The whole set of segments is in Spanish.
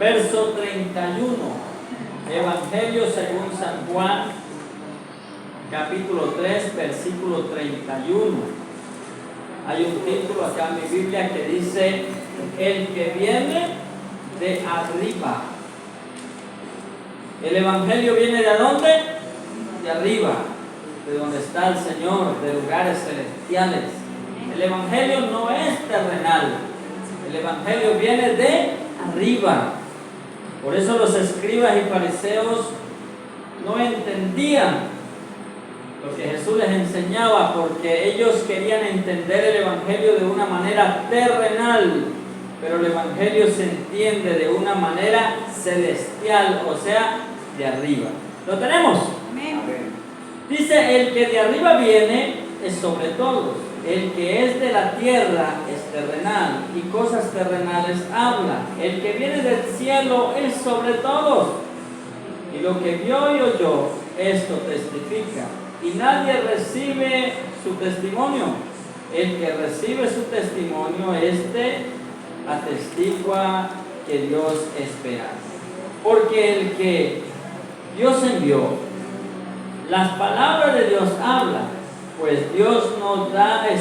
verso 31. Evangelio según San Juan, capítulo 3, versículo 31. Hay un título acá en mi Biblia que dice: el que viene de arriba. El Evangelio viene ¿de dónde? De arriba, de donde está el Señor, de lugares celestiales. El Evangelio no es terrenal, el Evangelio viene de arriba. Por eso los escribas y fariseos no entendían lo que Jesús les enseñaba, porque ellos querían entender el Evangelio de una manera terrenal, pero el Evangelio se entiende de una manera celestial, o sea, de arriba. ¿Lo tenemos? Amén. Dice: el que de arriba viene es sobre todos, el que es de la tierra es terrenal, y cosas terrenales habla. El que viene del cielo es sobre todos, y lo que vio y oyó, esto testifica, y nadie recibe su testimonio. El que recibe su testimonio, este atestigua que Dios espera. Porque el que Dios envió, las palabras de Dios hablan, pues Dios no da el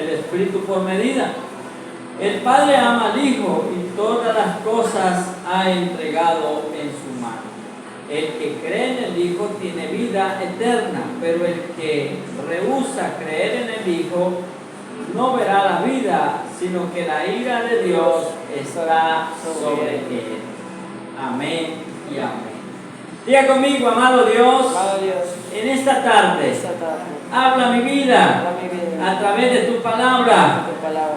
Espíritu por medida. El Padre ama al Hijo y todas las cosas ha entregado en su mano. El que cree en el Hijo tiene vida eterna, pero el que rehúsa creer en el Hijo no verá la vida, sino que la ira de Dios está sobre él. Amén y amén. Diga conmigo: amado Dios, en esta tarde, habla mi vida a través de tu palabra,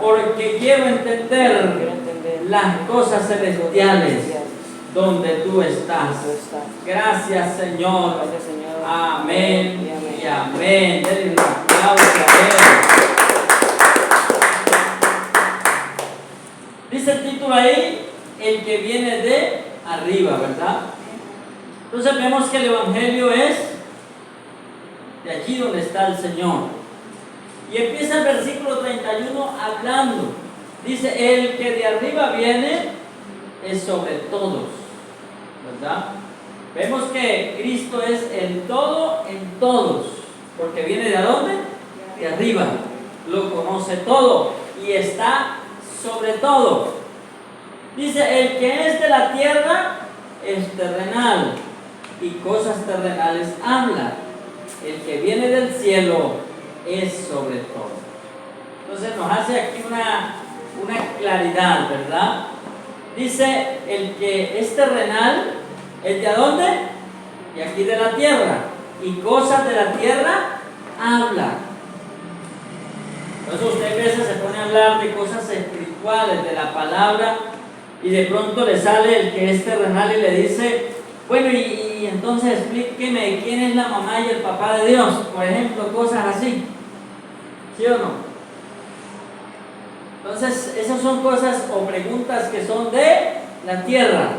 porque quiero entender las cosas celestiales donde tú estás. Gracias, Señor. Amén y amén. Denle un aplauso a Él. Dice el título ahí: el que viene de arriba, ¿verdad? Entonces vemos que el Evangelio es de allí donde está el Señor. Y empieza el versículo 31 hablando. Dice: el que de arriba viene es sobre todos, ¿verdad? Vemos que Cristo es el todo en todos, porque viene ¿de dónde? De arriba. Lo conoce todo y está sobre todo. Dice: el que es de la tierra es terrenal, y cosas terrenales habla. El que viene del cielo es sobre todo. Entonces nos hace aquí una claridad, ¿verdad? Dice: el que es terrenal es ¿de dónde? De aquí, de la tierra, y cosas de la tierra habla. Entonces usted a veces se pone a hablar de cosas espirituales, de la palabra, y de pronto le sale el que es terrenal y le dice: bueno, y entonces explíqueme quién es la mamá y el papá de Dios, por ejemplo, cosas así. ¿Sí o no? Entonces, esas son cosas o preguntas que son de la tierra,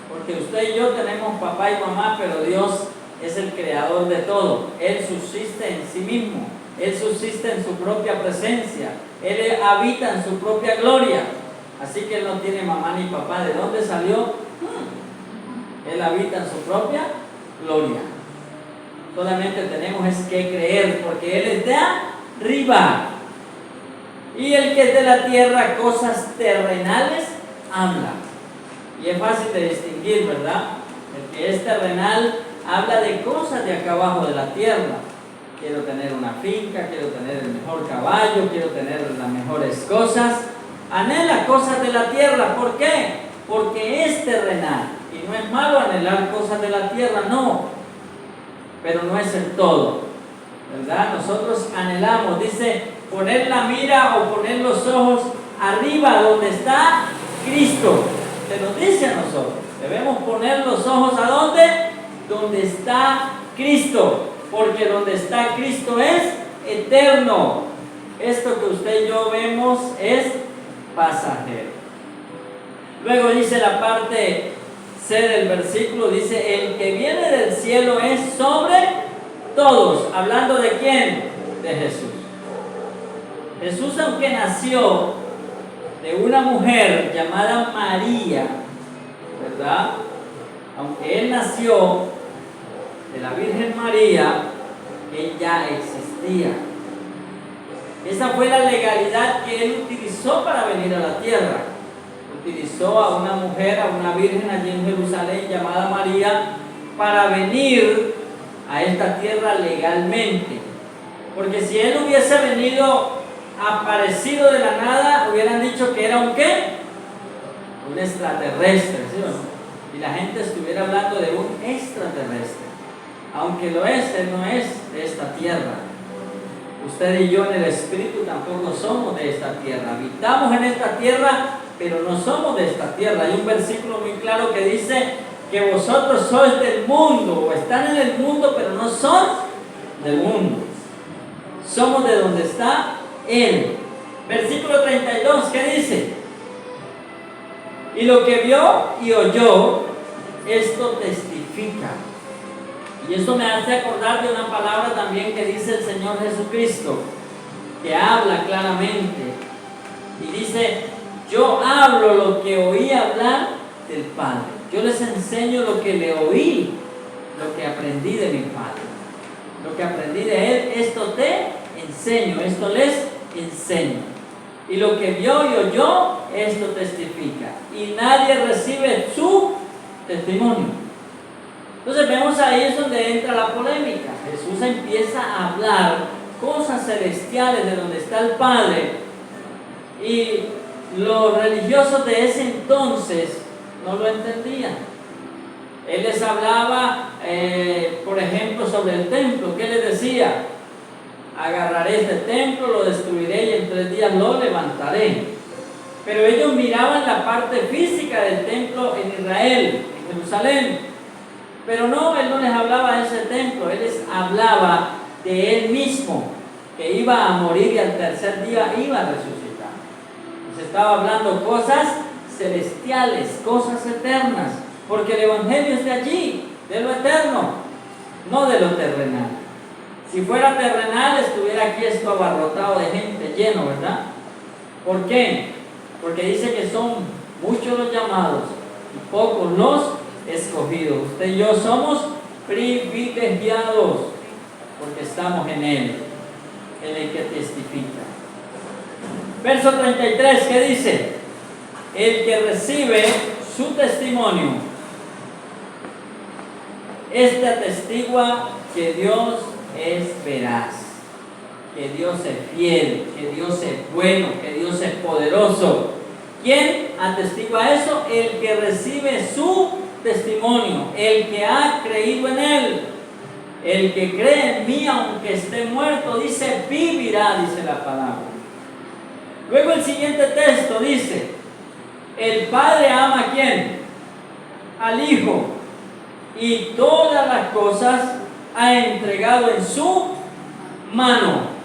porque usted y yo tenemos papá y mamá, pero Dios es el creador de todo. Él subsiste en sí mismo, Él subsiste en su propia presencia, Él habita en su propia gloria. Así que Él no tiene mamá ni papá. ¿De dónde salió? Él habita en su propia gloria. Solamente tenemos es que creer, porque Él es de arriba. Y el que es de la tierra, cosas terrenales habla. Y es fácil de distinguir, ¿verdad? El que es terrenal habla de cosas de acá abajo de la tierra. Quiero tener una finca, quiero tener el mejor caballo, quiero tener las mejores cosas. Anhela cosas de la tierra. ¿Por qué? Porque es terrenal. Y no es malo anhelar cosas de la tierra, no. Pero no es el todo, ¿verdad? Nosotros anhelamos, dice, poner la mira o poner los ojos arriba donde está Cristo. Se nos dice a nosotros, debemos poner los ojos ¿a dónde? Donde está Cristo. Porque donde está Cristo es eterno. Esto que usted y yo vemos es pasajero. Luego dice la parte C del versículo, dice: el que viene del cielo es sobre todos. ¿Hablando de quién? De Jesús. Jesús, aunque nació de una mujer llamada María, ¿verdad? Aunque él nació de la Virgen María, él ya existía. Esa fue la legalidad que él utilizó para venir a la tierra. Utilizó a una mujer, a una virgen allí en Jerusalén llamada María, para venir a esta tierra legalmente. Porque si él hubiese venido aparecido de la nada, hubieran dicho que era un ¿qué? Un extraterrestre, ¿sí o no? Y la gente estuviera hablando de un extraterrestre. Aunque lo es, él no es de esta tierra. Usted y yo en el espíritu tampoco somos de esta tierra. Habitamos en esta tierra, pero no somos de esta tierra. Hay un versículo muy claro que dice que vosotros sois del mundo, o están en el mundo, pero no son del mundo. Somos de donde está Él. Versículo 32, ¿qué dice? Y lo que vio y oyó, esto testifica. Y esto me hace acordar de una palabra también que dice el Señor Jesucristo, que habla claramente. Y dice, yo hablo lo que oí hablar del Padre. Yo les enseño lo que le oí, lo que aprendí de mi Padre. Lo que aprendí de Él, esto te enseño, esto les enseño. Y lo que vio y oyó, esto testifica. Y nadie recibe su testimonio. Entonces vemos ahí es donde entra la polémica. Jesús empieza a hablar cosas celestiales de donde está el Padre. Y los religiosos de ese entonces no lo entendían. Él les hablaba, por ejemplo, sobre el templo. ¿Qué les decía? Agarraré este templo, lo destruiré y en 3 días lo levantaré. Pero ellos miraban la parte física del templo en Israel, en Jerusalén. Pero no, Él no les hablaba de ese templo, Él les hablaba de Él mismo, que iba a morir y al tercer día iba a resucitar. Les estaba hablando cosas celestiales, cosas eternas, porque el Evangelio es de allí, de lo eterno, no de lo terrenal. Si fuera terrenal, estuviera aquí esto abarrotado de gente, lleno, ¿verdad? ¿Por qué? Porque dice que son muchos los llamados y pocos los escogidos. Usted y yo somos privilegiados porque estamos en Él, en el que testifica. Verso 33, ¿qué dice? El que recibe su testimonio, este atestigua que Dios es veraz, que Dios es fiel, que Dios es bueno, que Dios es poderoso. ¿Quién atestigua eso? El que recibe su testimonio, el que ha creído en Él. El que cree en mí, aunque esté muerto, dice, vivirá, dice la palabra. Luego el siguiente texto dice, el Padre ama ¿a quién? Al Hijo, y todas las cosas ha entregado en su mano.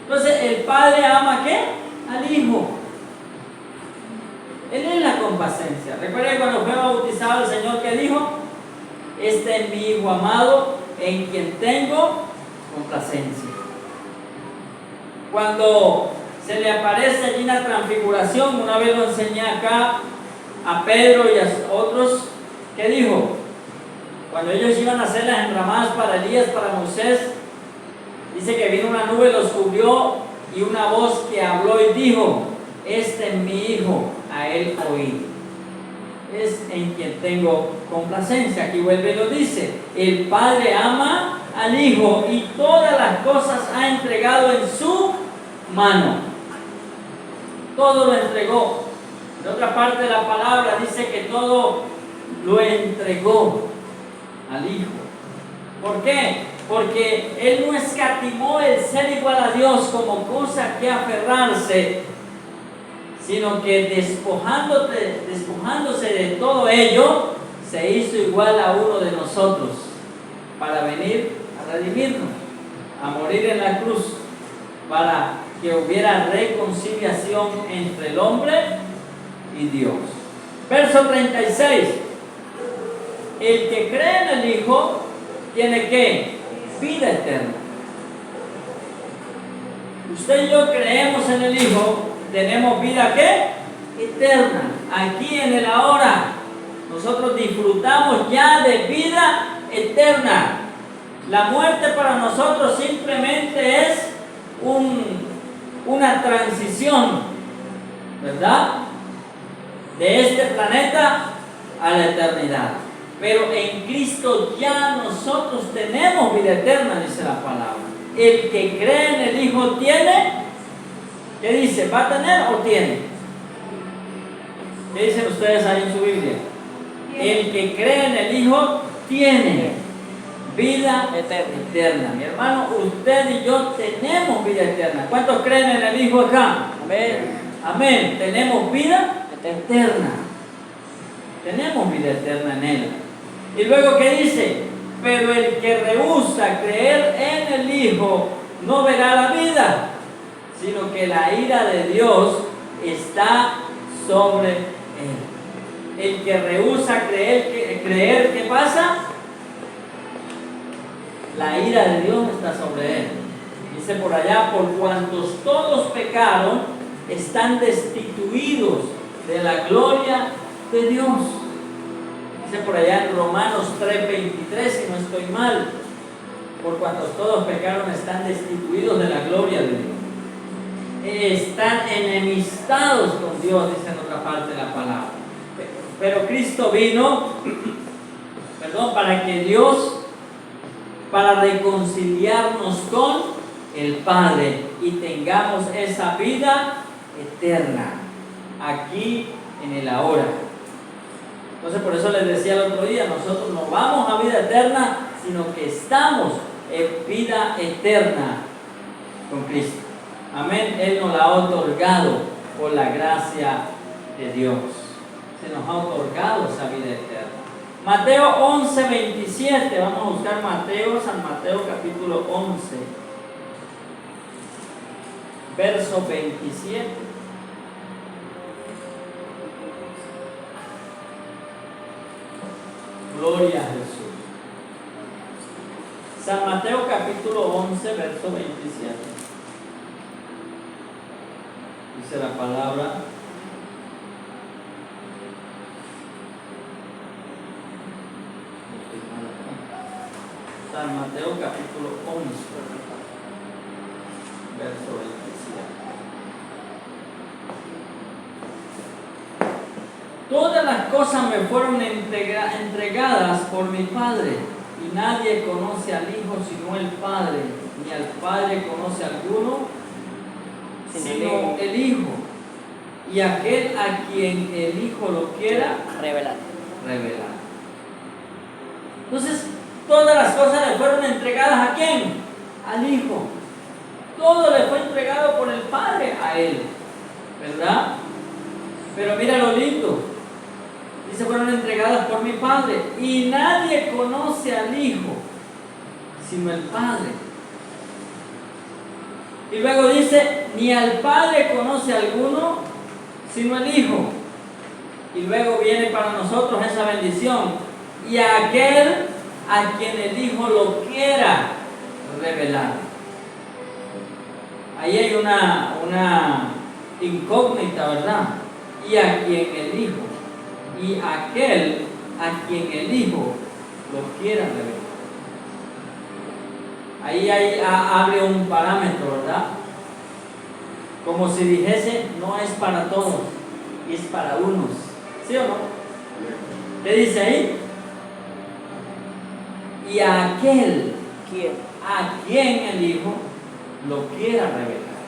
Entonces, el Padre ama ¿a qué? Al Hijo. Él es la complacencia. Recuerden cuando fue bautizado el Señor, que dijo, este es mi Hijo amado, en quien tengo complacencia. Cuando se le aparece allí en la transfiguración, una vez lo enseñé acá a Pedro y a otros, ¿qué dijo? Cuando ellos iban a hacer las enramadas para Elías, para Moisés, dice que vino una nube, los cubrió y una voz que habló y dijo, este es mi Hijo, a Él oí. Es en quien tengo complacencia. Aquí vuelve y lo dice, el Padre ama al Hijo y todas las cosas ha entregado en su mano. Todo lo entregó. En otra parte de la palabra dice que todo lo entregó al Hijo. ¿Por qué? Porque Él no escatimó el ser igual a Dios como cosa que aferrarse, sino que despojándose de todo ello, se hizo igual a uno de nosotros para venir a redimirnos, a morir en la cruz, para que hubiera reconciliación entre el hombre y Dios. Verso 36. El que cree en el Hijo tiene ¿qué? Vida eterna. Usted y yo creemos en el Hijo, tenemos vida ¿qué? Eterna. Aquí en el ahora. Nosotros disfrutamos ya de vida eterna. La muerte para nosotros simplemente es una transición, ¿verdad? De este planeta a la eternidad. Pero en Cristo ya nosotros tenemos vida eterna, dice la palabra. El que cree en el Hijo tiene, ¿qué dice? ¿Va a tener o tiene? ¿Qué dicen ustedes ahí en su Biblia? El que cree en el Hijo tiene vida eterna. Mi hermano, usted y yo tenemos vida eterna. ¿Cuántos creen en el Hijo acá? Amén. Amén. Tenemos vida eterna. Tenemos vida eterna en Él. Y luego, ¿qué dice? Pero el que rehúsa creer en el Hijo no verá la vida, sino que la ira de Dios está sobre él. El que rehúsa creer, ¿qué pasa? La ira de Dios está sobre él. Dice por allá, por cuantos todos pecaron, están destituidos de la gloria de Dios. Dice por allá en Romanos 3:23, si no estoy mal, por cuantos todos pecaron, están destituidos de la gloria de Dios. Están enemistados con Dios, dice en otra parte de la palabra. Pero Cristo vino, para reconciliarnos con el Padre y tengamos esa vida eterna, aquí en el ahora. Entonces por eso les decía el otro día, nosotros no vamos a vida eterna, sino que estamos en vida eterna con Cristo. Amén. Él nos la ha otorgado por la gracia de Dios. Se nos ha otorgado esa vida eterna. Mateo 11:27. Vamos a buscar San Mateo capítulo 11, verso 27. Gloria a Jesús. San Mateo capítulo 11, verso 27. Dice la palabra: San Mateo capítulo 11, verso 27. Todas las cosas me fueron entregadas por mi Padre, y nadie conoce al Hijo sino el Padre, ni al Padre conoce a alguno sino el Hijo, y aquel a quien el Hijo lo quiera revelar. Entonces, todas las cosas le fueron entregadas ¿a quién? Al Hijo. Todo le fue entregado por el Padre a Él, ¿verdad? Pero mira lo lindo. Dice, fueron entregadas por mi Padre, y nadie conoce al Hijo sino el Padre. Y luego dice, ni al Padre conoce alguno sino el Hijo. Y luego viene para nosotros esa bendición: y a aquel a quien el Hijo lo quiera revelar. Ahí hay una incógnita, ¿verdad? Y a quien el Hijo, y aquel a quien el Hijo lo quiera revelar. Ahí abre un parámetro, ¿verdad? Como si dijese, no es para todos, es para unos. ¿Sí o no? ¿Qué dice ahí? Y a aquel a quien el Hijo lo quiera revelar.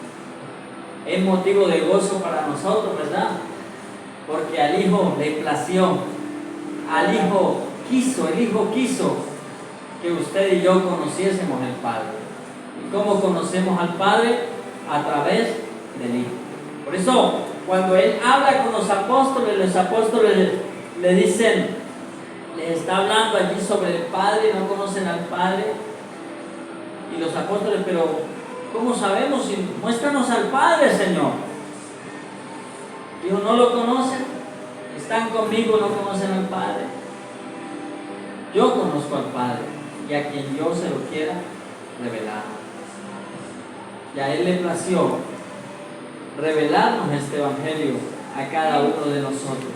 Es motivo de gozo para nosotros, ¿verdad? Porque al Hijo le plació, al Hijo quiso, el Hijo quiso que usted y yo conociésemos al Padre. ¿Y cómo conocemos al Padre? A través del Hijo. Por eso, cuando Él habla con los apóstoles le dicen, les está hablando allí sobre el Padre, no conocen al Padre. Y los apóstoles, pero ¿cómo sabemos? Muéstranos al Padre, Señor. Dijo, ¿no lo conocen? Están conmigo, no conocen al Padre. Yo conozco al Padre, y a quien yo se lo quiera revelar. Y a Él le plació revelarnos este evangelio a cada uno de nosotros.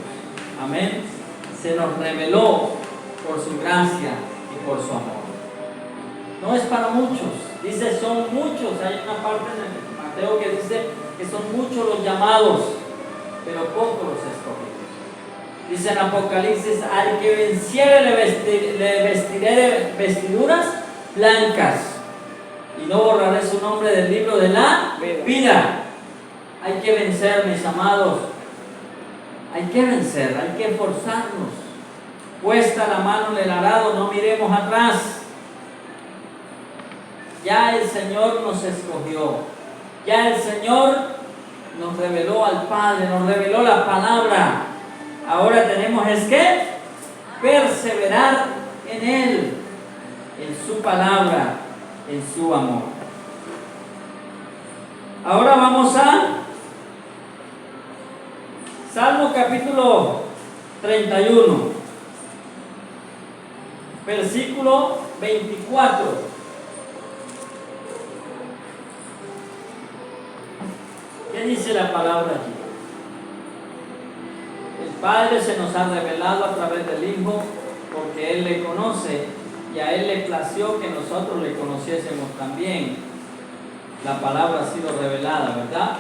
Amén. Se nos reveló por su gracia y por su amor. No es para muchos, dice son muchos. Hay una parte en Mateo que dice que son muchos los llamados, pero pocos los escogidos. Dice en Apocalipsis, al que venciere le vestiré de vestiduras blancas y no borraré su nombre del libro de la vida. Hay que vencer, mis amados. Hay que vencer, hay que esforzarnos. Puesta la mano en el arado, no miremos atrás. Ya el Señor nos escogió. Ya el Señor nos reveló al Padre, nos reveló la palabra. Ahora tenemos es que perseverar en Él, en su palabra, en su amor. Ahora vamos a Salmo capítulo 31, versículo 24. ¿Qué dice la palabra aquí? El Padre se nos ha revelado a través del Hijo porque Él le conoce y a Él le plació que nosotros le conociésemos también. La palabra ha sido revelada, ¿verdad?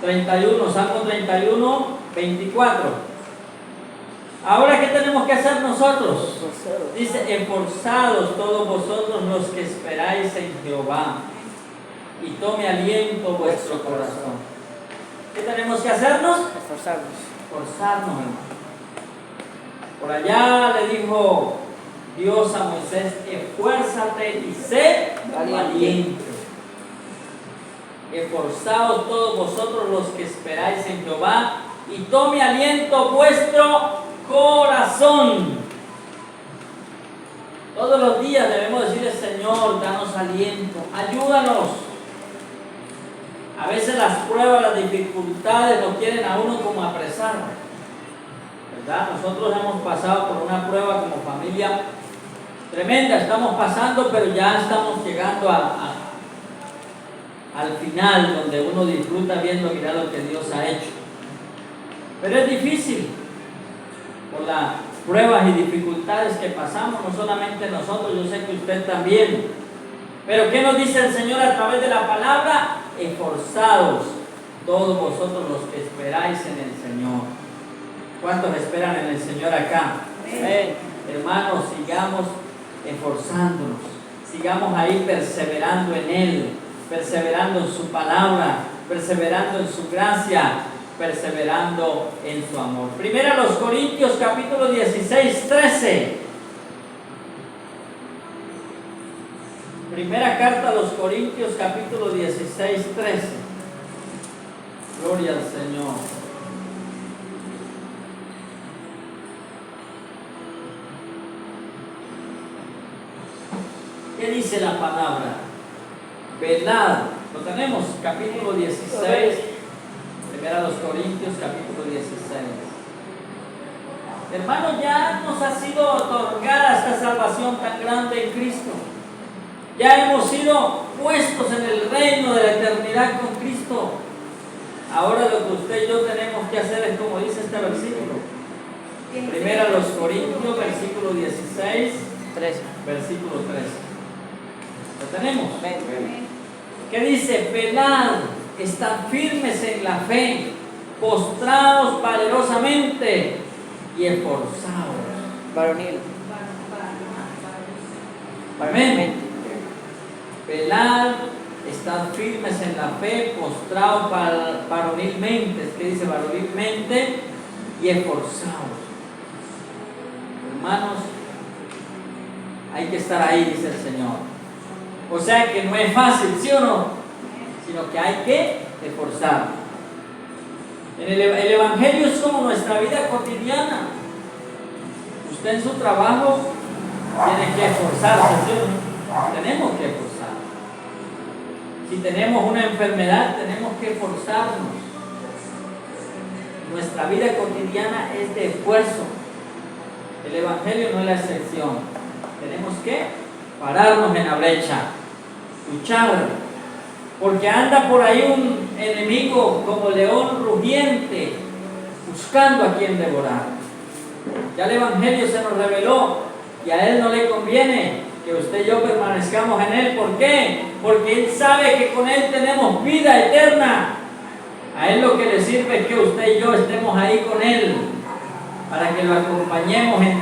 31, Salmo 31, 24. Ahora, ¿qué tenemos que hacer nosotros? Dice, esforzados todos vosotros los que esperáis en Jehová, y tome aliento vuestro corazón. ¿Qué tenemos que hacernos? Esforzarnos, hermano. Por allá le dijo Dios a Moisés, esfuérzate y sé valiente. Esforzaos todos vosotros los que esperáis en Jehová, y tome aliento vuestro corazón. Todos los días debemos decirle, Señor, danos aliento, ayúdanos. A veces las pruebas, las dificultades nos quieren a uno como apresar, ¿verdad? Nosotros hemos pasado por una prueba como familia tremenda, estamos pasando, pero ya estamos llegando al final, donde uno disfruta viendo, mirar lo que Dios ha hecho. Pero es difícil por las pruebas y dificultades que pasamos, no solamente nosotros, yo sé que usted también. Pero ¿qué nos dice el Señor a través de la palabra? Esforzados todos vosotros los que esperáis en el Señor. ¿Cuántos esperan en el Señor acá? Amén. Hermanos, sigamos esforzándonos, sigamos ahí perseverando en Él, perseverando en su palabra, perseverando en su gracia, perseverando en su amor. Primera los Corintios capítulo 16, 13. Primera carta a los Corintios capítulo 16, 13. Gloria al Señor. ¿Qué dice la palabra? Velad. Lo tenemos, capítulo 16. Primera a los Corintios capítulo 16. Hermanos, ya nos ha sido otorgada esta salvación tan grande en Cristo. Ya hemos sido puestos en el reino de la eternidad con Cristo. Ahora lo que usted y yo tenemos que hacer es como dice este versículo. Primera a los Corintios, versículo 16, 13. Versículo 13. ¿Lo tenemos? ¿Qué dice? Velad, estad firmes en la fe, postrados valerosamente y esforzados. Varonil. Amén. Velad, estad firmes en la fe, postrados varonilmente. ¿Qué dice varonilmente? Y esforzados. Hermanos, hay que estar ahí, dice el Señor. O sea que no es fácil, ¿sí o no? Sino que hay que esforzar. El Evangelio es como nuestra vida cotidiana. Usted en su trabajo tiene que esforzarse, ¿sí o no? Tenemos que esforzar. Si tenemos una enfermedad, tenemos que esforzarnos. Nuestra vida cotidiana es de esfuerzo. El Evangelio no es la excepción. Tenemos que pararnos en la brecha, luchar Porque anda por ahí un enemigo como león rugiente, buscando a quien devorar. Ya el Evangelio se nos reveló y a Él no le conviene que usted y yo permanezcamos en Él. ¿Por qué? Porque Él sabe que con Él tenemos vida eterna. A Él lo que le sirve es que usted y yo estemos ahí con Él, para que lo acompañemos en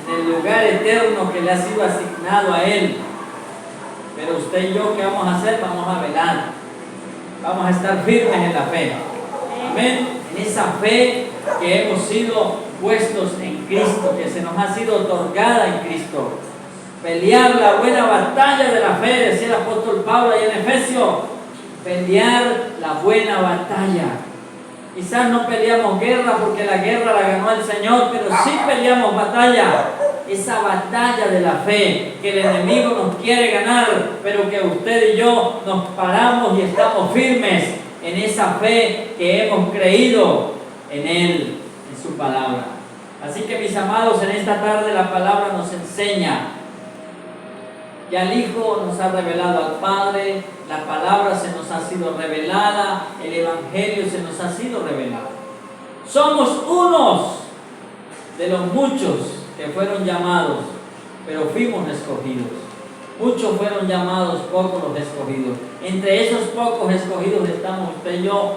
el lugar eterno que le ha sido asignado a Él. Pero usted y yo, ¿qué vamos a hacer? Vamos a velar, vamos a estar firmes en la fe. Amén. En esa fe que hemos sido puestos en Cristo, que se nos ha sido otorgada en Cristo. Pelear la buena batalla de la fe, decía el apóstol Pablo ahí en Efesios. Pelear la buena batalla. Quizás no peleamos guerra porque la guerra la ganó el Señor, pero sí peleamos batalla. Esa batalla de la fe que el enemigo nos quiere ganar, pero que usted y yo nos paramos y estamos firmes en esa fe que hemos creído en Él, en su palabra. Así que, mis amados, en esta tarde la palabra nos enseña. Ya el Hijo nos ha revelado al Padre, la palabra se nos ha sido revelada, el Evangelio se nos ha sido revelado. Somos unos de los muchos que fueron llamados, pero fuimos escogidos. Muchos fueron llamados, pocos los escogidos. Entre esos pocos escogidos estamos usted y yo,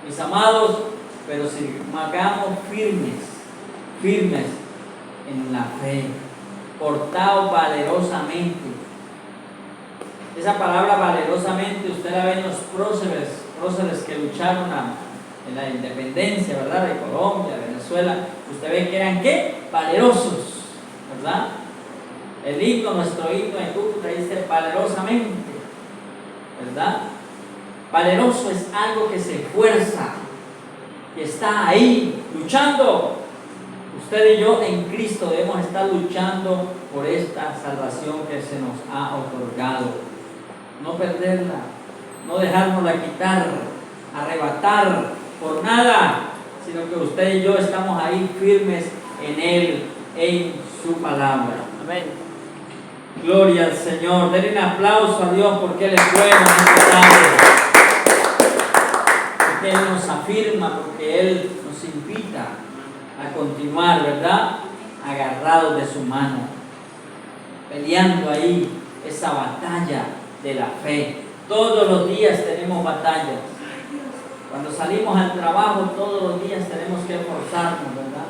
mis amados, pero si hagamos firmes en la fe, portados valerosamente. Esa palabra valerosamente usted la ve en los próceres que lucharon en la independencia, ¿verdad? De Colombia, Venezuela. Usted ve que eran ¿qué? Valerosos, ¿verdad? El himno, nuestro himno en Cúcuta dice valerosamente, ¿verdad? Valeroso es algo que se esfuerza, que está ahí luchando. Usted y yo en Cristo debemos estar luchando por esta salvación que se nos ha otorgado. No perderla, no dejárnosla quitar, arrebatar por nada, sino que usted y yo estamos ahí firmes en Él, en su palabra. Amén. Gloria al Señor. Denle un aplauso a Dios porque Él es bueno en esta tarde. Porque Él nos afirma, porque Él nos invita a continuar, ¿verdad? Agarrados de su mano, peleando ahí esa batalla de la fe. Todos los días tenemos batallas. Cuando salimos al trabajo, todos los días tenemos que esforzarnos, ¿verdad?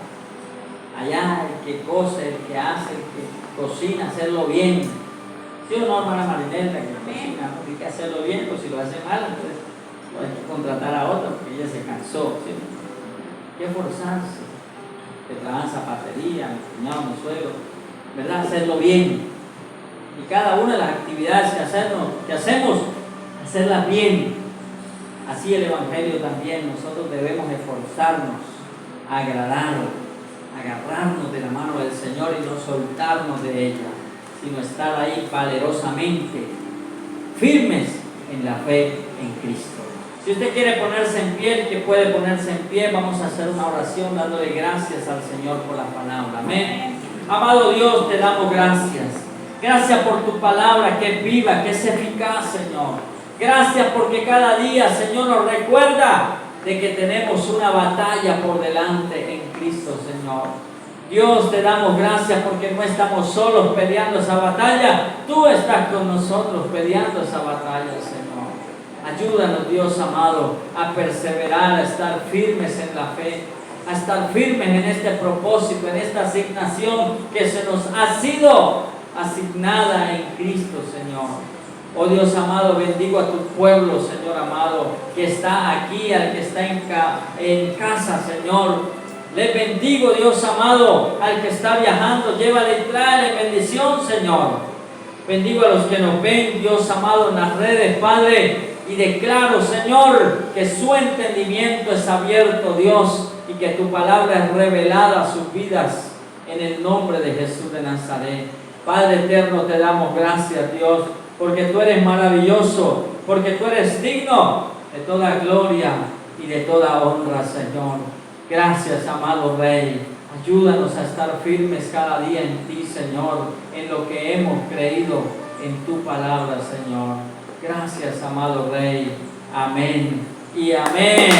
Allá el que cose, el que hace, el que cocina, hacerlo bien. ¿Sí o no, hermana Marinela, que cocina? ¿No? Hay que hacerlo bien, pues si lo hace mal, entonces hay que contratar a otra porque ella se cansó. ¿Sí? Hay que esforzarse. Que trabajan zapatería, mi cuñado, mi suegro, ¿verdad? Hacerlo bien. Y cada una de las actividades que hacemos, hacerlas bien. Así el Evangelio también, nosotros debemos esforzarnos, agarrarnos de la mano del Señor y no soltarnos de ella, sino estar ahí valerosamente, firmes en la fe en Cristo. Si usted quiere ponerse en pie, el que puede ponerse en pie, vamos a hacer una oración dándole gracias al Señor por la palabra. Amén. Amado Dios, te damos gracias. Gracias por tu palabra que es viva, que es eficaz, Señor. Gracias porque cada día, Señor, nos recuerda de que tenemos una batalla por delante en Cristo, Señor. Dios, te damos gracias porque no estamos solos peleando esa batalla. Tú estás con nosotros peleando esa batalla, Señor. Ayúdanos, Dios amado, a perseverar, a estar firmes en la fe, a estar firmes en este propósito, en esta asignación que se nos ha sido asignada en Cristo, Señor. Oh Dios amado, bendigo a tu pueblo, Señor amado, que está aquí, al que está en casa, Señor. Le bendigo, Dios amado, al que está viajando, llévale y tráele bendición, Señor. Bendigo a los que nos ven, Dios amado, en las redes, Padre, y declaro, Señor, que su entendimiento es abierto, Dios, y que tu palabra es revelada a sus vidas, en el nombre de Jesús de Nazaret. Padre eterno, te damos gracias, Dios, porque tú eres maravilloso, porque tú eres digno de toda gloria y de toda honra, Señor. Gracias, amado Rey. Ayúdanos a estar firmes cada día en ti, Señor, en lo que hemos creído en tu palabra, Señor. Gracias, amado Rey. Amén y amén.